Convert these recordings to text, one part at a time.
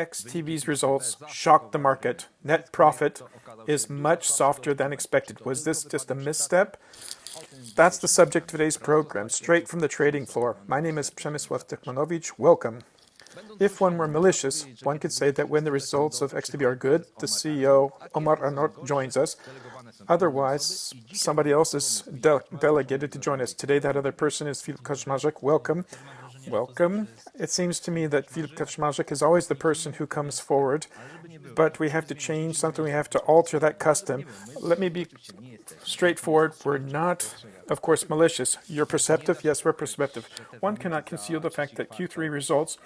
XTB's results shocked the market. Net profit is much softer than expected. Was this just a misstep? That's the subject of today's program, straight from the trading floor. My name is Przemysław Tykmanowicz. Welcome. If one were malicious, one could say that when the results of XTB are good, the CEO, Omar Arnaut, joins us. Otherwise, somebody else is delegated to join us. Today, that other person is Filip Kaczmarzyk. Welcome. Welcome. It seems to me that Filip Kaczmarzyk is always the person who comes forward, but we have to change something. We have to alter that custom. Let me be straightforward. We're not, of course, malicious. You're perceptive? Yes, we're perceptive. One cannot conceal the fact that Q3 results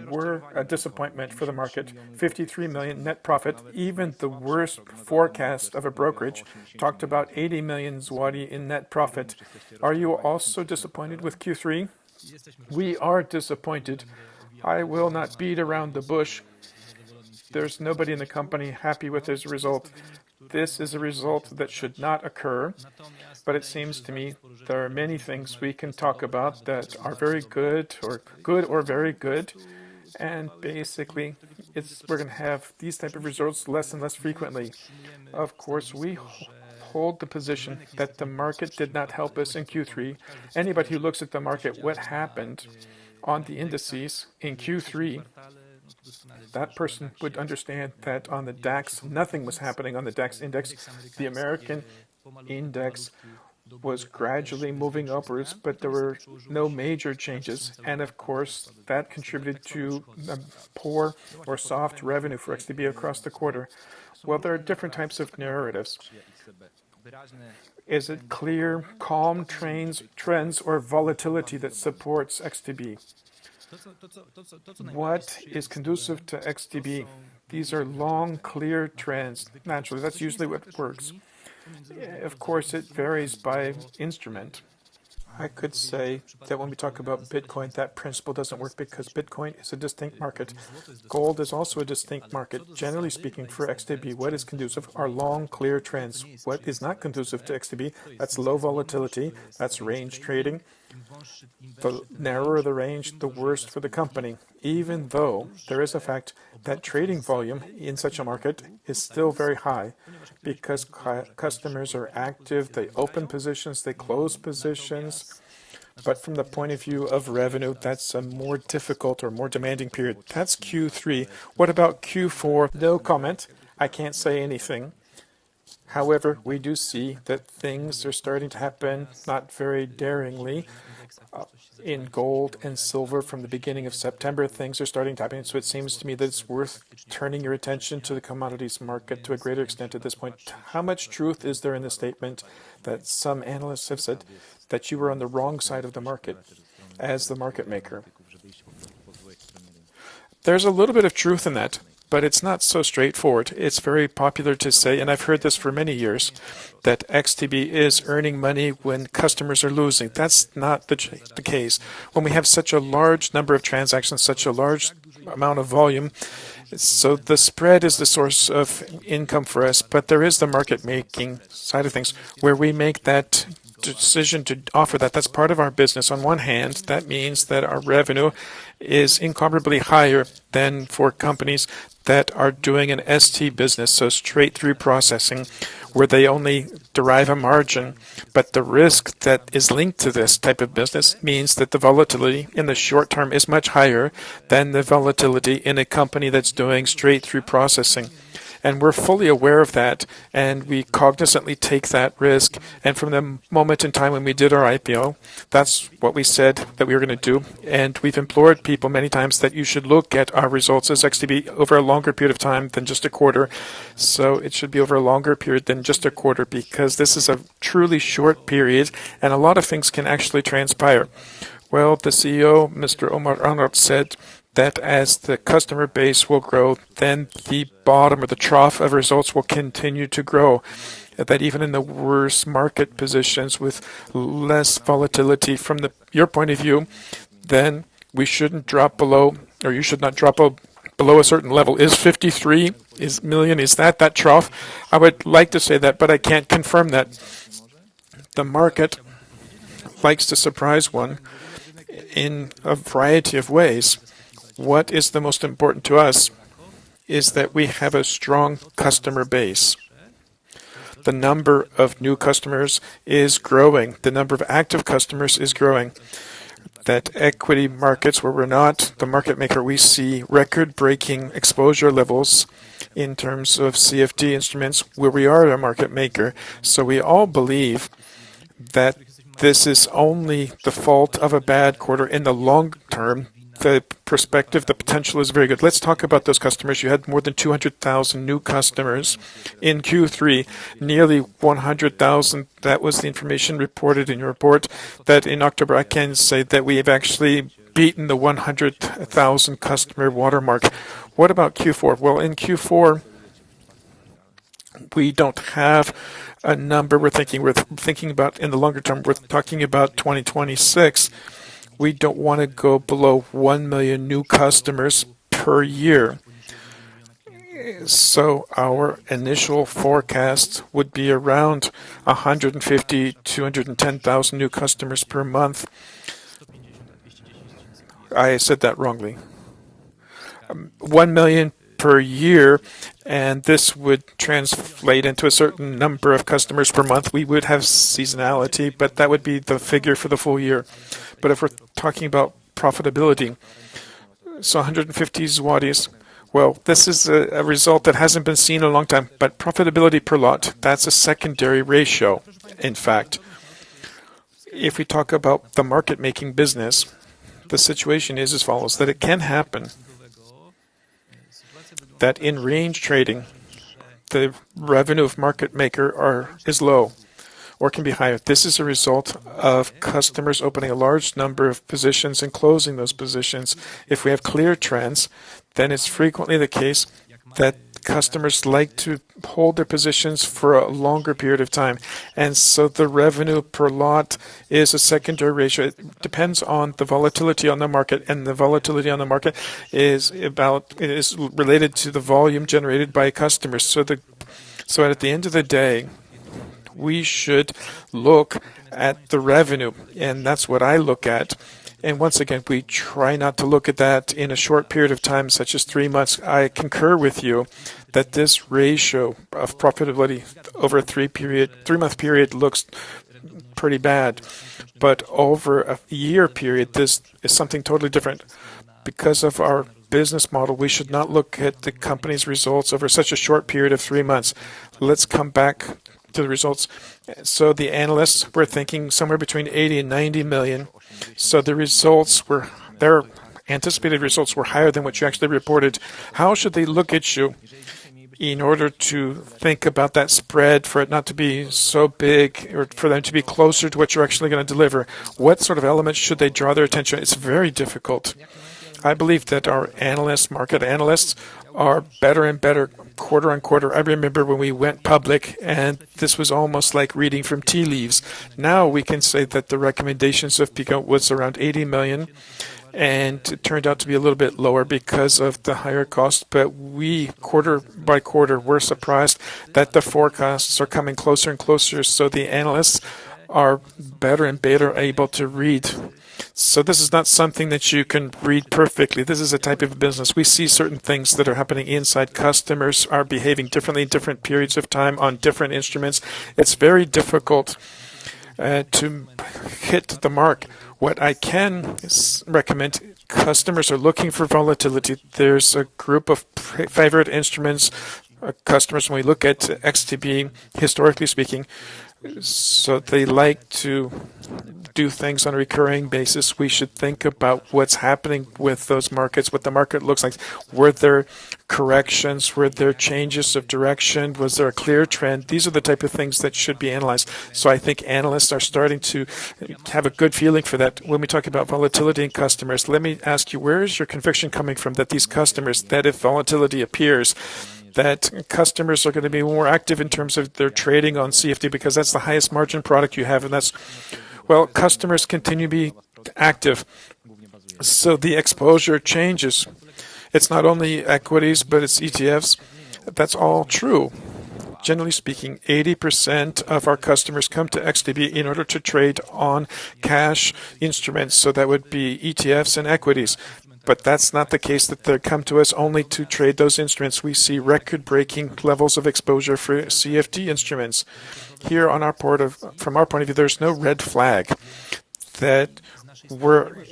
were a disappointment for the market. 53 million net profit. Even the worst forecast of a brokerage talked about 80 million zloty in net profit. Are you also disappointed with Q3? We are disappointed. I will not beat around the bush. There's nobody in the company happy with this result. This is a result that should not occur, but it seems to me there are many things we can talk about that are very good or very good, and basically we're going to have these type of results less and less frequently. Of course, we hold the position that the market did not help us in Q3. Anybody who looks at the market, what happened on the indices in Q3, that person would understand that on the DAX, nothing was happening on the DAX index. The American index was gradually moving upwards, but there were no major changes. And of course, that contributed to a poor or soft revenue for XTB across the quarter. Well, there are different types of narratives. Is it clear, calm trends, or volatility that supports XTB? What is conducive to XTB? These are long, clear trends. Naturally, that's usually what works. Of course, it varies by instrument. I could say that when we talk about Bitcoin, that principle doesn't work because Bitcoin is a distinct market. Gold is also a distinct market. Generally speaking, for XTB, what is conducive are long, clear trends. What is not conducive to XTB, that's low volatility, that's range trading. The narrower the range, the worse for the company, even though there is a fact that trading volume in such a market is still very high because customers are active, they open positions, they close positions. But from the point of view of revenue, that's a more difficult or more demanding period. That's Q3. What about Q4? No comment. I can't say anything. However, we do see that things are starting to happen, not very daringly. In gold and silver from the beginning of September, things are starting to happen. So it seems to me that it's worth turning your attention to the commodities market to a greater extent at this point. How much truth is there in the statement that some analysts have said that you were on the wrong side of the market as the market maker? There's a little bit of truth in that. But it's not so straightforward. It's very popular to say, and I've heard this for many years, that XTB is earning money when customers are losing. That's not the case. When we have such a large number of transactions, such a large amount of volume, so the spread is the source of income for us, but there is the market-making side of things where we make that decision to offer that. That's part of our business. On one hand, that means that our revenue is incomparably higher than for companies that are doing an ST business, so straight through processing, where they only derive a margin. But the risk that is linked to this type of business means that the volatility in the short term is much higher than the volatility in a company that's doing straight through processing. And we're fully aware of that, and we cognizantly take that risk. And from the moment in time when we did our IPO, that's what we said that we were going to do. And we've implored people many times that you should look at our results as XTB over a longer period of time than just a quarter. So it should be over a longer period than just a quarter, because this is a truly short period, and a lot of things can actually transpire. Well, the CEO, Mr. Omar Arnaut, said that as the customer base will grow, then the bottom or the trough of results will continue to grow. That even in the worst market positions with less volatility from your point of view, then we shouldn't drop below, or you should not drop below a certain level. Is 53 million, is that trough? I would like to say that, but I can't confirm that. The market likes to surprise one in a variety of ways. What is the most important to us? is that we have a strong customer base. The number of new customers is growing. The number of active customers is growing. That equity markets where we're not the market maker, we see record-breaking exposure levels in terms of CFD instruments where we are a market maker. So we all believe that this is only the fault of a bad quarter. In the long term, the perspective, the potential is very good. Let's talk about those customers. You had more than 200,000 new customers in Q3, nearly 100,000. That was the information reported in your report. That in October, I can say that we have actually beaten the 100,000 customer watermark. What about Q4? Well, in Q4, we don't have a number we're thinking about in the longer term. We're talking about 2026. We don't want to go below 1 million new customers per year. So our initial forecast would be around 150, 210,000 new customers per month. I said that wrongly. 1 million per year, and this would translate into a certain number of customers per month. We would have seasonality, but that would be the figure for the full year. But if we're talking about profitability, so 150 zlotys, well, this is a result that hasn't been seen in a long time, but profitability per lot, that's a secondary ratio, in fact. If we talk about the market-making business, the situation is as follows, that it can happen that in range trading, the revenue of market maker is low or can be higher. This is a result of customers opening a large number of positions and closing those positions. If we have clear trends, then it's frequently the case that customers like to hold their positions for a longer period of time. And so the revenue per lot is a secondary ratio. It depends on the volatility on the market, and the volatility on the market is related to the volume generated by customers. So at the end of the day, we should look at the revenue, and that's what I look at. And once again, we try not to look at that in a short period of time, such as 3 months. I concur with you that this ratio of profitability over a 3-month period looks pretty bad. But over a year period, this is something totally different. Because of our business model, we should not look at the company's results over such a short period of 3 months. Let's come back to the results. So the analysts were thinking somewhere between 80 and 90 million. So their anticipated results were higher than what you actually reported. How should they look at you in order to think about that spread, for it not to be so big, or for them to be closer to what you're actually going to deliver? What sort of elements should they draw their attention? It's very difficult. I believe that our market analysts, are better and better quarter on quarter. I remember when we went public, and this was almost like reading from tea leaves. Now we can say that the recommendations of Pico was around 80 million, and it turned out to be a little bit lower because of the higher cost. But we, quarter by quarter, were surprised that the forecasts are coming closer and closer. So the analysts are better and better able to read. So this is not something that you can read perfectly. This is a type of business. We see certain things that are happening inside. Customers are behaving differently in different periods of time on different instruments. It's very difficult to hit the mark. What I can recommend, customers are looking for volatility. There's a group of favorite instruments, customers, when we look at XTB, historically speaking, so they like to do things on a recurring basis. We should think about what's happening with those markets, what the market looks like. Were there corrections? Were there changes of direction? Was there a clear trend? These are the type of things that should be analyzed. So I think analysts are starting to have a good feeling for that. When we talk about volatility in customers, let me ask you, where is your conviction coming from that these customers, that if volatility appears, that customers are going to be more active in terms of their trading on CFD, because that's the highest margin product you have, and that's, well, customers continue to be active. So the exposure changes. It's not only equities, but it's ETFs. That's all true. Generally speaking, 80% of our customers come to XTB in order to trade on cash instruments. So that would be ETFs and equities. But that's not the case that they come to us only to trade those instruments. We see record-breaking levels of exposure for CFD instruments. Here on from our point of view, there's no red flag that we're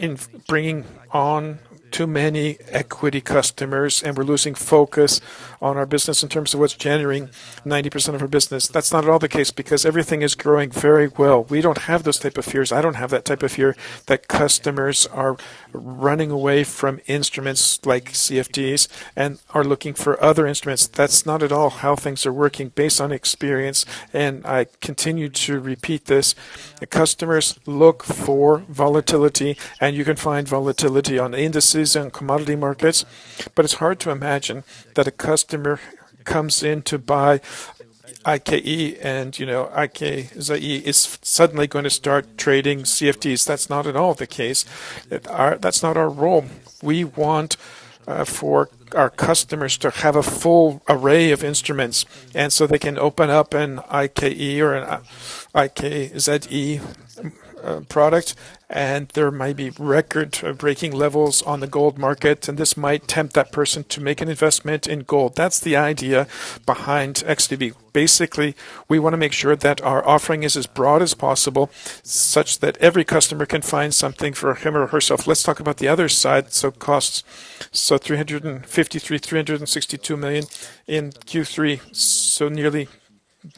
bringing on too many equity customers and we're losing focus on our business in terms of what's generating 90% of our business. That's not at all the case because everything is growing very well. We don't have those type of fears. I don't have that type of fear that customers are running away from instruments like CFDs and are looking for other instruments. That's not at all how things are working based on experience. And I continue to repeat this. The customers look for volatility, and you can find volatility on indices and commodity markets, but it's hard to imagine that a customer comes in to buy IKE and, IKZE is suddenly going to start trading CFDs. That's not at all the case. That's not our role. We want for our customers to have a full array of instruments, and so they can open up an IKE or an IKZE product, and there might be record-breaking levels on the gold market, and this might tempt that person to make an investment in gold. That's the idea behind XTB. Basically, we want to make sure that our offering is as broad as possible, such that every customer can find something for him or herself. Let's talk about the other side, so costs. So 362 million in Q3, so nearly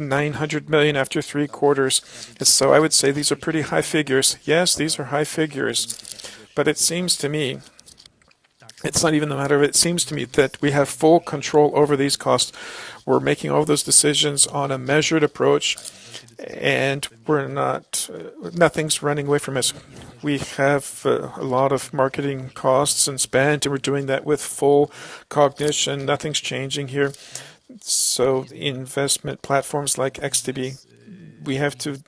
900 million after 3 quarters. So I would say these are pretty high figures. Yes, these are high figures, but it seems to me, it's not even the matter of it seems to me that we have full control over these costs. We're making all those decisions on a measured approach, and we're not, nothing's running away from us. We have a lot of marketing costs and spend, and we're doing that with full cognition. Nothing's changing here. So investment platforms like XTB, we have to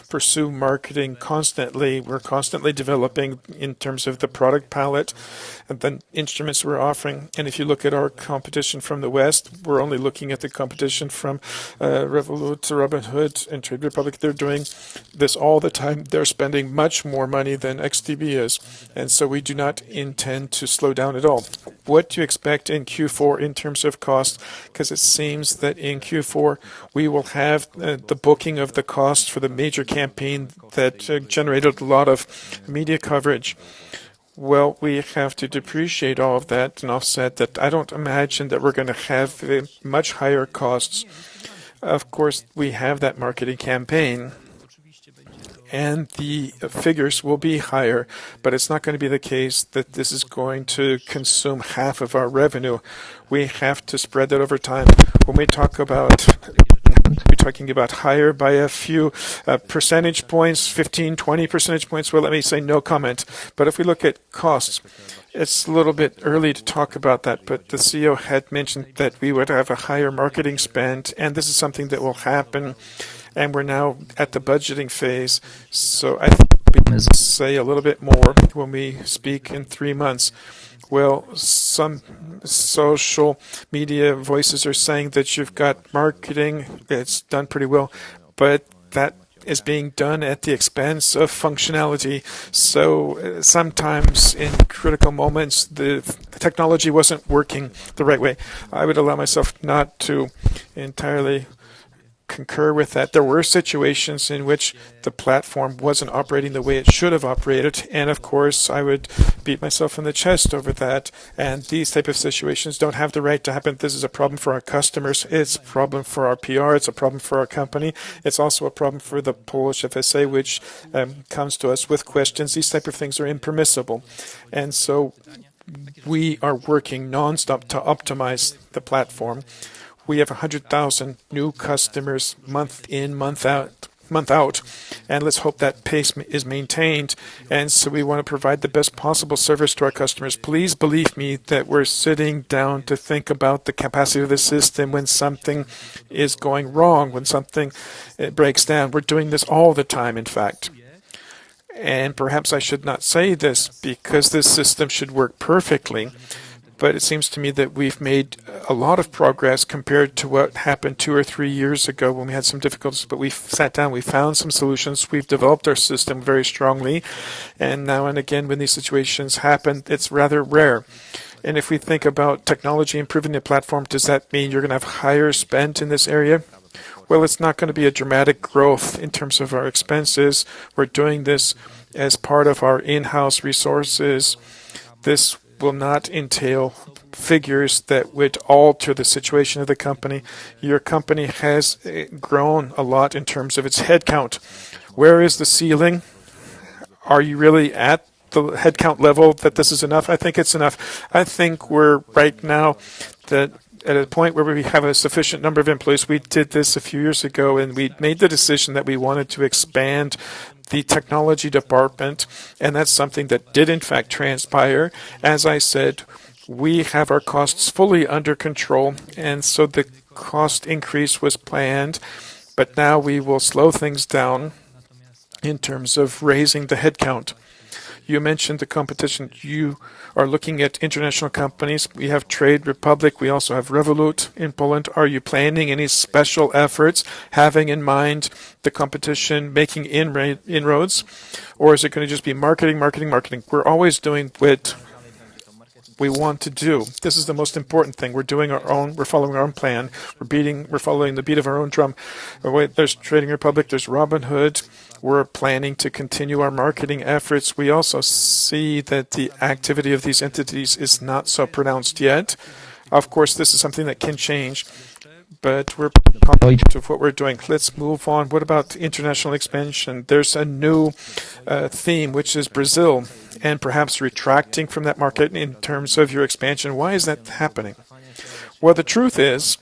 pursue marketing constantly. We're constantly developing in terms of the product palette and the instruments we're offering. And if you look at our competition from the West, we're only looking at the competition from Revolut, Robinhood, and Trade Republic. They're doing this all the time. They're spending much more money than XTB is. And so we do not intend to slow down at all. What do you expect in Q4 in terms of cost? Because it seems that in Q4 we will have the booking of the cost for the major campaign that generated a lot of media coverage. Well, we have to depreciate all of that and offset that. I don't imagine that we're going to have much higher costs. Of course, we have that marketing campaign, and the figures will be higher, but it's not going to be the case that this is going to consume half of our revenue. We have to spread that over time. When we talk about we're talking about higher by a few percentage points, 15, 20 percentage points. Well, let me say no comment. But if we look at costs, it's a little bit early to talk about that, but the CEO had mentioned that we would have a higher marketing spend, and this is something that will happen, and we're now at the budgeting phase. So I think we can say a little bit more when we speak in 3 months. Well, some social media voices are saying that you've got marketing, it's done pretty well, but that is being done at the expense of functionality. So sometimes in critical moments, the technology wasn't working the right way. I would allow myself not to entirely concur with that. There were situations in which the platform wasn't operating the way it should have operated, and of course I would beat myself in the chest over that, and these type of situations don't have the right to happen. This is a problem for our customers, it's a problem for our PR, it's a problem for our company, it's also a problem for the Polish FSA, which comes to us with questions. These type of things are impermissible, and so we are working non-stop to optimize the platform. We have 100,000 new customers month in, month out, and let's hope that pace is maintained. And so we want to provide the best possible service to our customers. Please believe me that we're sitting down to think about the capacity of the system when something is going wrong, when something breaks down. We're doing this all the time, in fact. And perhaps I should not say this because this system should work perfectly. But it seems to me that we've made a lot of progress compared to what happened 2 or 3 years ago when we had some difficulties, but we sat down, we found some solutions, we've developed our system very strongly, and now and again when these situations happen, it's rather rare. And if we think about technology improving the platform, does that mean you're going to have higher spend in this area? Well, it's not going to be a dramatic growth in terms of our expenses. We're doing this as part of our in-house resources. This will not entail figures that would alter the situation of the company. Your company has grown a lot in terms of its headcount. Where is the ceiling? Are you really at the headcount level that this is enough? I think it's enough. I think we're right now that at a point where we have a sufficient number of employees. We did this a few years ago, and we made the decision that we wanted to expand the technology department, and that's something that did in fact transpire. As I said, we have our costs fully under control, and so the cost increase was planned, but now we will slow things down in terms of raising the headcount. You mentioned the competition. You are looking at international companies. We have Trade Republic. We also have Revolut in Poland. Are you planning any special efforts, having in mind the competition, making inroads? Or is it going to just be marketing, marketing, marketing? We're always doing what we want to do. This is the most important thing. We're doing our own, we're following our own plan. We're following the beat of our own drum. There's Trading Republic, there's Robinhood. We're planning to continue our marketing efforts. We also see that the activity of these entities is not so pronounced yet. Of course, this is something that can change, but we're confident of what we're doing. Let's move on. What about international expansion? There's a new theme, which is Brazil, and perhaps retracting from that market in terms of your expansion. Why is that happening? Well, the truth is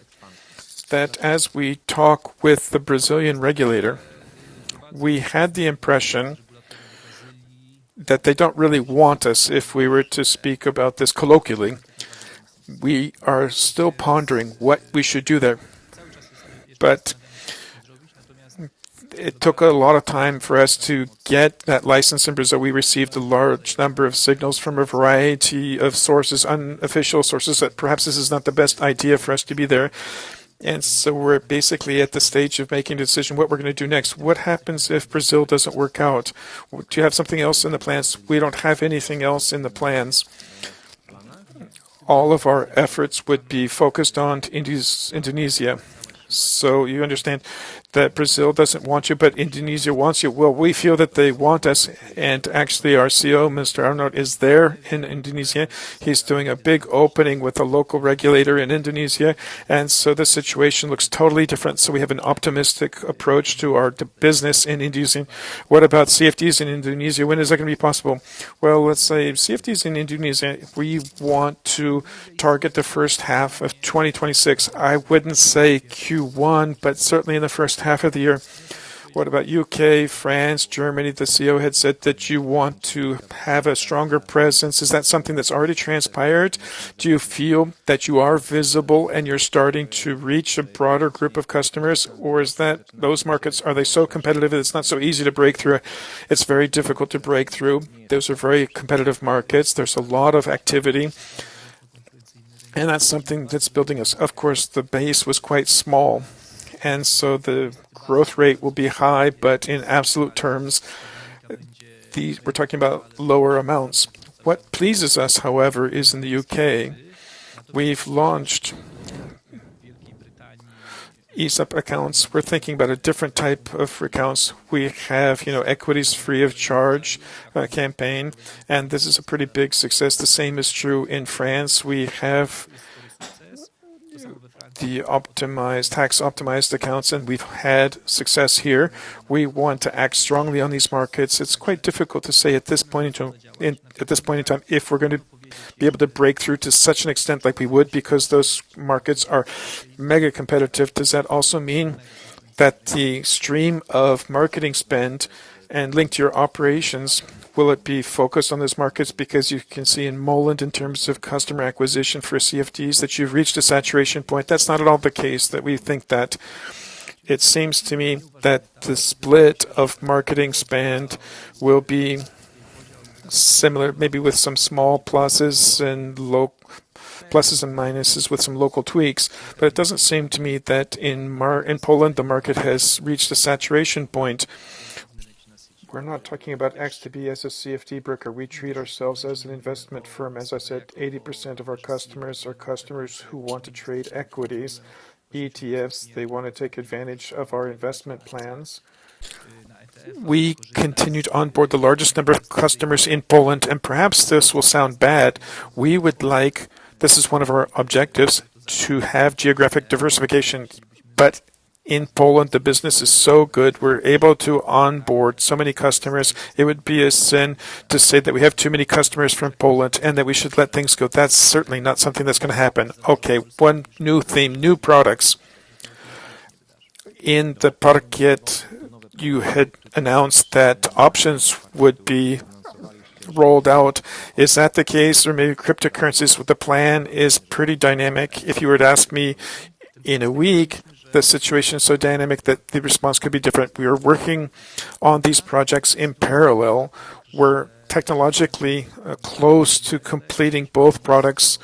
that as we talk with the Brazilian regulator, we had the impression that they don't really want us, if we were to speak about this colloquially. We are still pondering what we should do there. But it took a lot of time for us to get that license in Brazil. We received a large number of signals from a variety of sources, unofficial sources, that perhaps this is not the best idea for us to be there. And so we're basically at the stage of making a decision what we're going to do next. What happens if Brazil doesn't work out? Do you have something else in the plans? We don't have anything else in the plans. All of our efforts would be focused on Indonesia. So you understand that Brazil doesn't want you, but Indonesia wants you. Well, we feel that they want us, and actually our CEO, Mr. Arnold, is there in Indonesia. He's doing a big opening with a local regulator in Indonesia, and so the situation looks totally different. So we have an optimistic approach to our business in Indonesia. What about CFDs in Indonesia? When is that going to be possible? Well, let's say CFDs in Indonesia, we want to target the first half of 2026. I wouldn't say Q1, but certainly in the first half of the year. What about UK, France, Germany? The CEO had said that you want to have a stronger presence. Is that something that's already transpired? Do you feel that you are visible and you're starting to reach a broader group of customers? Or is that those markets, are they so competitive that it's not so easy to break through? It's very difficult to break through. Those are very competitive markets. There's a lot of activity. And that's something that's building us. Of course, the base was quite small, and so the growth rate will be high, but in absolute terms, we're talking about lower amounts. What pleases us, however, is in the UK, we've launched ESOP accounts. We're thinking about a different type of accounts. We have, equities free of charge campaign, and this is a pretty big success. The same is true in France. We have the tax optimized accounts, and we've had success here. We want to act strongly on these markets. It's quite difficult to say at this point in time if we're going to be able to break through to such an extent like we would, because those markets are mega competitive. Does that also mean that the stream of marketing spend and linked to your operations, will it be focused on those markets? Because you can see in Moland, in terms of customer acquisition for CFDs, that you've reached a saturation point. That's not at all the case, that we think that. It seems to me that the split of marketing spend will be similar, maybe with some small pluses and pluses and minuses with some local tweaks. But it doesn't seem to me that in Poland the market has reached a saturation point. We're not talking about XTB as a CFD broker. We treat ourselves as an investment firm. As I said, 80% of our customers are customers who want to trade equities, ETFs. They want to take advantage of our investment plans. We continue to onboard the largest number of customers in Poland, and perhaps this will sound bad. We would like, this is one of our objectives, to have geographic diversification, but in Poland, the business is so good. We're able to onboard so many customers. It would be a sin to say that we have too many customers from Poland and that we should let things go. That's certainly not something that's going to happen. Okay, one new theme, new products. In the Parkiet, you had announced that options would be rolled out. Is that the case? Or maybe cryptocurrencies? The plan is pretty dynamic. If you were to ask me in a week, the situation is so dynamic that the response could be different. We are working on these projects in parallel. We're technologically close to completing both products.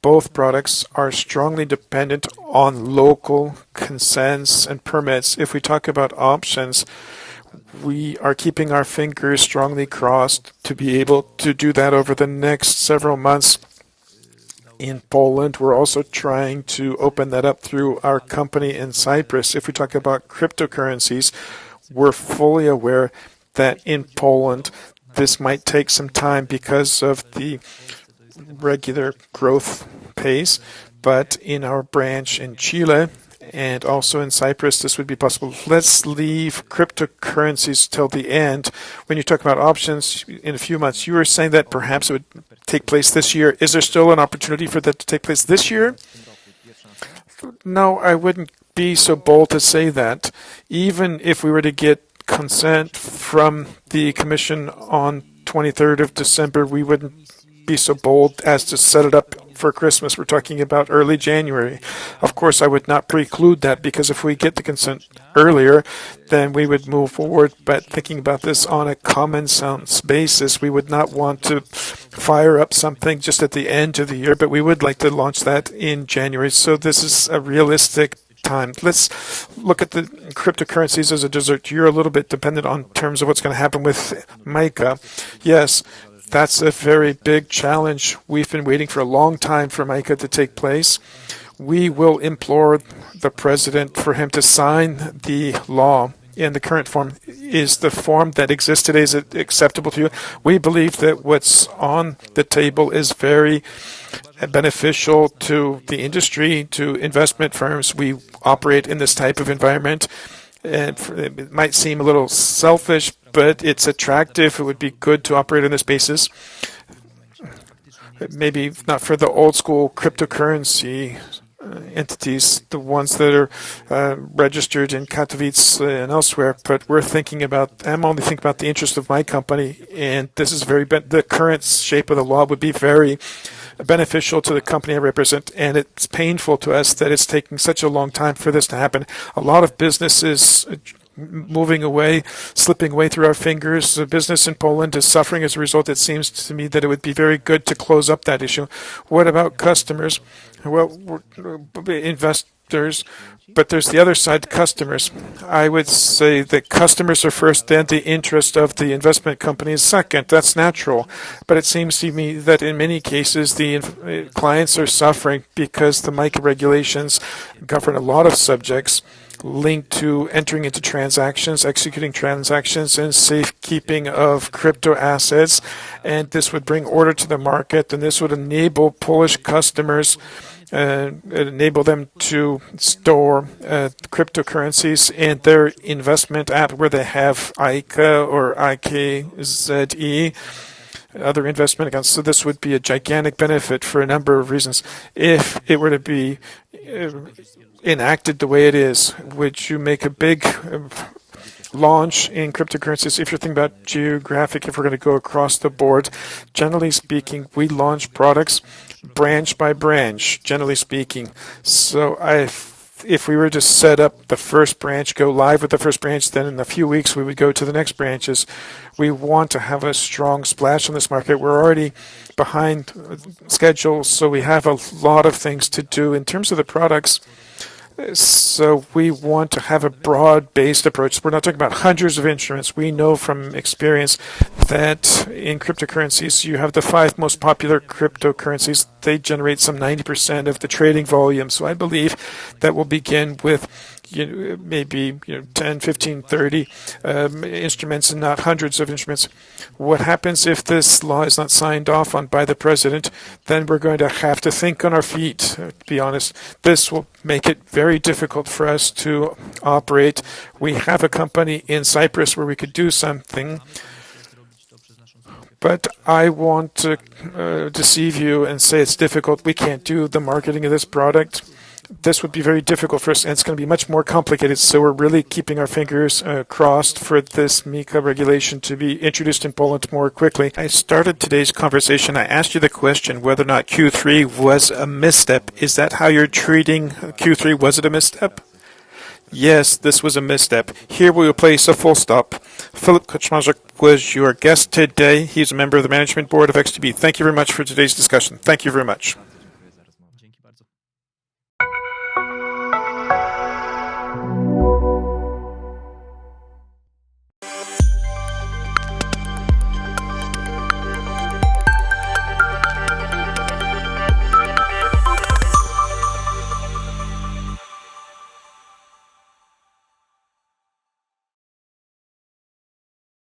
Both products are strongly dependent on local consents and permits. If we talk about options, we are keeping our fingers strongly crossed to be able to do that over the next several months. In Poland, we're also trying to open that up through our company in Cyprus. If we talk about cryptocurrencies, we're fully aware that in Poland, this might take some time because of the regular growth pace, but in our branch in Chile and also in Cyprus, this would be possible. Let's leave cryptocurrencies till the end. When you talk about options in a few months, you were saying that perhaps it would take place this year. Is there still an opportunity for that to take place this year? No, I wouldn't be so bold to say that. Even if we were to get consent from the Commission on 23rd of December, we wouldn't be so bold as to set it up for Christmas. We're talking about early January. Of course, I would not preclude that, because if we get the consent earlier, then we would move forward. But thinking about this on a common sense basis, we would not want to fire up something just at the end of the year, but we would like to launch that in January. So this is a realistic time. Let's look at the cryptocurrencies as a dessert. You're a little bit dependent on terms of what's going to happen with MiCA. Yes, that's a very big challenge. We've been waiting for a long time for MiCA to take place. We will implore the president for him to sign the law in the current form. Is the form that exists today, is it acceptable to you? We believe that what's on the table is very beneficial to the industry, to investment firms. We operate in this type of environment. And it might seem a little selfish, but it's attractive. It would be good to operate on this basis. Maybe not for the old school cryptocurrency entities, the ones that are registered in Katowice and elsewhere, but I'm only thinking about the interest of my company, and this is the current shape of the law would be very beneficial to the company I represent, and it's painful to us that it's taking such a long time for this to happen. A lot of businesses moving away, slipping away through our fingers. The business in Poland is suffering as a result. It seems to me that it would be very good to close up that issue. What about customers? Well, investors, but there's the other side, customers. I would say that customers are first, then the interest of the investment company is second. That's natural. But it seems to me that in many cases, the clients are suffering because the MiCA regulations govern a lot of subjects linked to entering into transactions, executing transactions, and safekeeping of crypto assets. And this would bring order to the market, and this would enable Polish customers, enable them to store cryptocurrencies in their investment app where they have ICA or IKZE, other investment accounts. So this would be a gigantic benefit for a number of reasons. If it were to be enacted the way it is, would you make a big launch in cryptocurrencies? If you're thinking about geographic, if we're going to go across the board, generally speaking, we launch products branch by branch, generally speaking. So if we were to set up the first branch, go live with the first branch, then in a few weeks we would go to the next branches. We want to have a strong splash on this market. We're already behind schedule, so we have a lot of things to do in terms of the products. So we want to have a broad-based approach. We're not talking about hundreds of instruments. We know from experience that in cryptocurrencies, you have the 5 most popular cryptocurrencies. They generate some 90% of the trading volume. So I believe that we'll begin with maybe 10, 15, 30 instruments and not hundreds of instruments. What happens if this law is not signed off on by the president? Then we're going to have to think on our feet, to be honest. This will make it very difficult for us to operate. We have a company in Cyprus where we could do something, but I want to deceive you and say it's difficult. We can't do the marketing of this product. This would be very difficult for us, and it's going to be much more complicated. So we're really keeping our fingers crossed for this MiCA regulation to be introduced in Poland more quickly. I started today's conversation. I asked you the question whether or not Q3 was a misstep. Is that how you're treating Q3? Was it a misstep? Yes, this was a misstep. Here we will place a full stop. Filip Kaczmarzyk was your guest today. He's a member of the Management Board of XTB. Thank you very much for today's discussion. Thank you very much.